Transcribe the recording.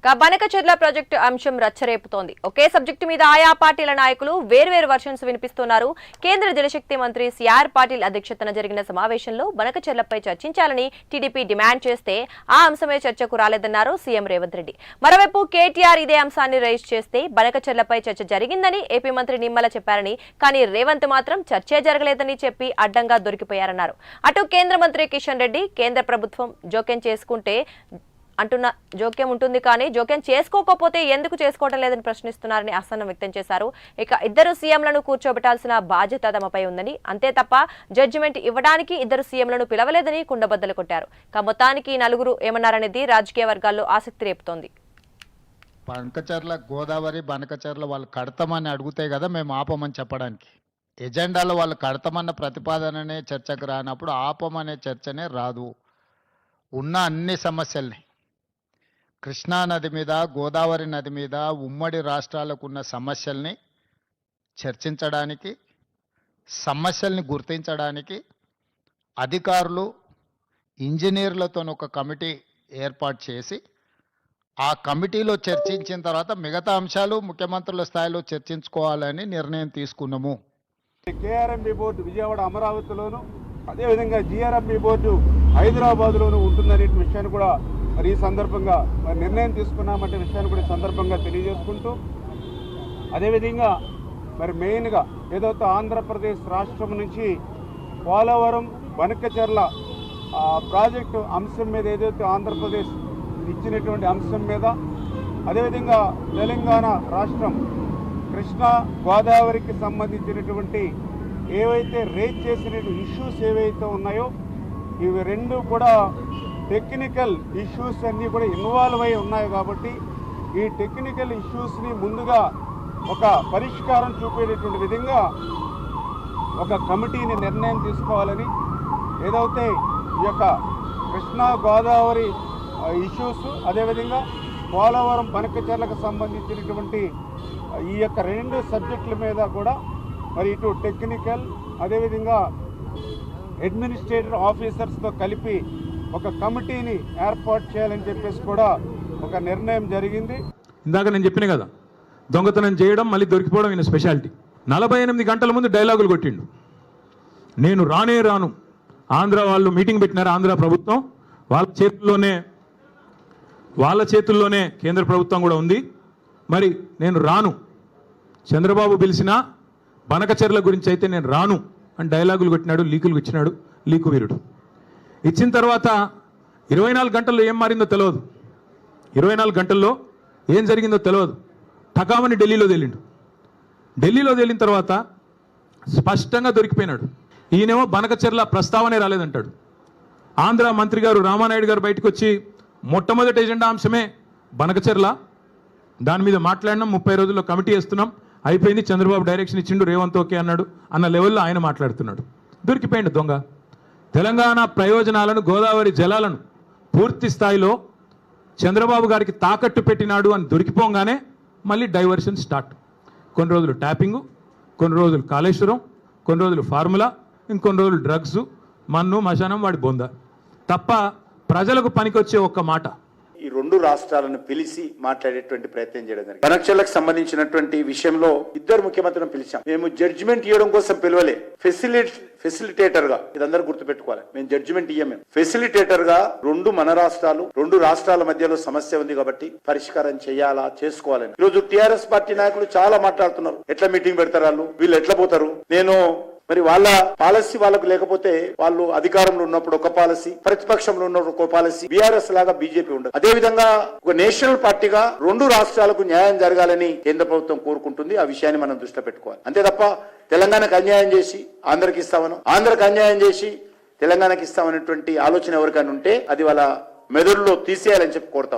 Banakacherla project అంశం రచ్చరేపుతోంది. ఒకే subject మీద ఆయా పార్టీల నాయకులు వేర్వేరు వర్షన్స్ వినిపిస్తున్నారు. కేంద్ర జలశక్తి మంత్రి సిఆర్ పాటిల్ అధ్యక్షతన జరిగిన సమావేశంలో బనకచెర్లపై చర్చించాలని టీడీపీ డిమాండ్ చేస్తే ఆ అంశమే చర్చకు రాలేదన్నారు సీఎం రేవంత్ రెడ్డి. మరోవైపు కేటీఆర్ ఇదే అంశాన్ని రైజ్ చేస్తే బనకచెర్లపై చర్చ జరిగిందని ఏపీ మంత్రి నిమ్మల చెప్పారని, కానీ రేవంత్ మాత్రం చర్చే జరగలేదని చెప్పి అడ్డంగా దొరికిపోయారన్నారు. అటు కేంద్ర మంత్రి కిషన్ రెడ్డి కేంద్ర ప్రభుత్వం జోక్యం చేసుకుంటే అంటున్న జోక్యం ఉంటుంది, కానీ జోక్యం చేసుకోకపోతే ఎందుకు చేసుకోవటం లేదని ప్రశ్నిస్తున్నారని అసహనం వ్యక్తం చేశారు. ఇక ఇద్దరు సీఎంలను కూర్చోబెట్టాల్సిన బాధ్యత తమపై ఉందని, అంతే తప్ప జడ్జిమెంట్ ఇవ్వడానికి ఇద్దరు సీఎంలను పిలవలేదని కుండబద్దలు కొట్టారు. మొత్తానికి నలుగురు ఏమన్నారనేది రాజకీయ వర్గాల్లో ఆసక్తి రేపుతోంది. బనకచెర్ల గోదావరి బనకచెర్ల వాళ్ళు కడతామని అడిగితే కదా మేము ఆపమని చెప్పడానికి. ఎజెండాలో వాళ్ళు కడతామన్న ప్రతిపాదననే చర్చకు రానప్పుడు ఆపమనే చర్చనే రాదు. ఉన్న అన్ని సమస్యల్ని కృష్ణా నది మీద గోదావరి నది మీద ఉమ్మడి రాష్ట్రాలకు ఉన్న సమస్యల్ని చర్చించడానికి, సమస్యల్ని గుర్తించడానికి అధికారులు ఇంజనీర్లతో ఒక కమిటీ ఏర్పాటు చేసి ఆ కమిటీలో చర్చించిన తర్వాత మిగతా అంశాలు ముఖ్యమంత్రుల స్థాయిలో చర్చించుకోవాలని నిర్ణయం తీసుకున్నాము. కేఆర్ఎంబీ బోర్డు విజయవాడ అమరావతిలోను, అదేవిధంగా జిఆర్ఎంబీ బోర్డు హైదరాబాద్లోనూ ఉంటుందనే విషయాన్ని కూడా మరి ఈ సందర్భంగా నిర్ణయం తీసుకున్నామంటే విషయాన్ని కూడా ఈ సందర్భంగా తెలియజేసుకుంటూ, అదేవిధంగా మరి మెయిన్గా ఏదైతే ఆంధ్రప్రదేశ్ రాష్ట్రం నుంచి పోలవరం బనకచెర్ల ప్రాజెక్టు అంశం మీద ఏదైతే ఆంధ్రప్రదేశ్ ఇచ్చినటువంటి అంశం మీద, అదేవిధంగా తెలంగాణ రాష్ట్రం కృష్ణా గోదావరికి సంబంధించినటువంటి ఏవైతే రేజ్ చేసిన ఇష్యూస్ ఏవైతే ఉన్నాయో ఇవి రెండు కూడా టెక్నికల్ ఇష్యూస్ అన్నీ కూడా ఇన్వాల్వ్ అయి ఉన్నాయి. కాబట్టి ఈ టెక్నికల్ ఇష్యూస్ని ముందుగా ఒక పరిష్కారం చూపేటటువంటి విధంగా ఒక కమిటీని నిర్ణయం తీసుకోవాలని, ఏదైతే ఈ యొక్క కృష్ణా గోదావరి ఇష్యూస్, అదేవిధంగా పోలవరం బనకచెర్లకు సంబంధించినటువంటి ఈ యొక్క రెండు సబ్జెక్టుల మీద కూడా మరి ఇటు టెక్నికల్ అదేవిధంగా అడ్మినిస్ట్రేటివ్ ఆఫీసర్స్తో కలిపి ఒక కమిటీని ఏర్పాటు చేయాలని చెప్పేసి కూడా ఒక నిర్ణయం జరిగింది. ఇందాక నేను చెప్పిన కదా, దొంగతనం చేయడం మళ్ళీ దొరికిపోవడం ఈయన స్పెషాలిటీ. 48 గంటల ముందు డైలాగులు కొట్టిండు, నేను రానే రాను. ఆంధ్ర వాళ్ళు మీటింగ్ పెట్టినారు, ఆంధ్ర ప్రభుత్వం వాళ్ళ చేతుల్లోనే కేంద్ర ప్రభుత్వం కూడా ఉంది. మరి నేను రాను, చంద్రబాబు పిలిచినా బనకచెర్ల గురించి అయితే నేను రాను అని డైలాగులు కొట్టినాడు, లీకులు ఇచ్చినాడు, లీకు వీరుడు. ఇచ్చిన తర్వాత 24 గంటల్లో ఏం మారిందో తెలియదు, 24 గంటల్లో ఏం జరిగిందో తెలియదు. ఠకామని ఢిల్లీలో తేలిన తర్వాత స్పష్టంగా దొరికిపోయినాడు. ఈయనేమో బనకచెర్ల ప్రస్తావనే రాలేదంటాడు. ఆంధ్ర మంత్రి గారు రామానాయుడు గారు బయటకు వచ్చి మొట్టమొదటి ఎజెండా అంశమే బనకచెర్ల, దాని మీద మాట్లాడినాం, 30 రోజుల్లో కమిటీ వేస్తున్నాం, అయిపోయింది, చంద్రబాబు డైరెక్షన్ ఇచ్చిండు, రేవంత్ ఓకే అన్నాడు అన్న లెవెల్లో ఆయన మాట్లాడుతున్నాడు. దొరికిపోయిండు దొంగ. తెలంగాణ ప్రయోజనాలను, గోదావరి జలాలను పూర్తి స్థాయిలో చంద్రబాబు గారికి తాకట్టు పెట్టినాడు అని దొరికిపోగానే మళ్ళీ డైవర్షన్ స్టార్ట్. కొన్ని రోజులు ట్యాపింగు, కొన్ని రోజులు కాళేశ్వరం, కొన్ని రోజులు ఫార్ములా, ఇంకొన్ని రోజులు డ్రగ్స్, మన్ను మశానం వాడి బొంద తప్ప ప్రజలకు పనికొచ్చే ఒక్క మాట. ఈ రెండు రాష్ట్రాలను పిలిచి మాట్లాడేటువంటి ప్రయత్నం చేయడం జరిగింది. బనకచెర్లకు సంబంధించినటువంటి విషయంలో ఇద్దరు ముఖ్యమంత్రులను పిలిచాం. మేము జడ్జిమెంట్ ఇవ్వడం కోసం పిలవలే, ఫెసిలిటేటర్ గా, ఇదందరూ గుర్తుపెట్టుకోవాలి. మేము జడ్జిమెంట్ ఇయ్యం, మేము ఫెసిలిటేటర్ గా రెండు రాష్ట్రాల మధ్యలో సమస్య ఉంది కాబట్టి పరిష్కారం చేయాలా, చేసుకోవాలని. ఈరోజు టిఆర్ఎస్ పార్టీ నాయకులు చాలా మాట్లాడుతున్నారు, ఎట్లా మీటింగ్ పెడతారు వీళ్ళు ఎట్లా పోతారు. మరి వాళ్ళ పాలసీ వాళ్ళకు లేకపోతే, వాళ్ళు అధికారంలో ఉన్నప్పుడు ఒక పాలసీ, ప్రతిపక్షంలో ఉన్నప్పుడు ఒక పాలసీ, బీఆర్ఎస్ లాగా బీజేపీ ఉండదు. అదే విధంగా ఒక నేషనల్ పార్టీగా రెండు రాష్ట్రాలకు న్యాయం జరగాలని కేంద్ర ప్రభుత్వం కోరుకుంటుంది. ఆ విషయాన్ని మనం దృష్టిలో పెట్టుకోవాలి. అంతే తప్ప తెలంగాణకు అన్యాయం చేసి ఆంధ్రకి ఇస్తామను, ఆంధ్రకు అన్యాయం చేసి తెలంగాణకి ఇస్తామనేటువంటి ఆలోచన ఎవరికైనా ఉంటే అది వాళ్ళ మెదడులో తీసేయాలని చెప్పి కోరుతా ఉన్నాను.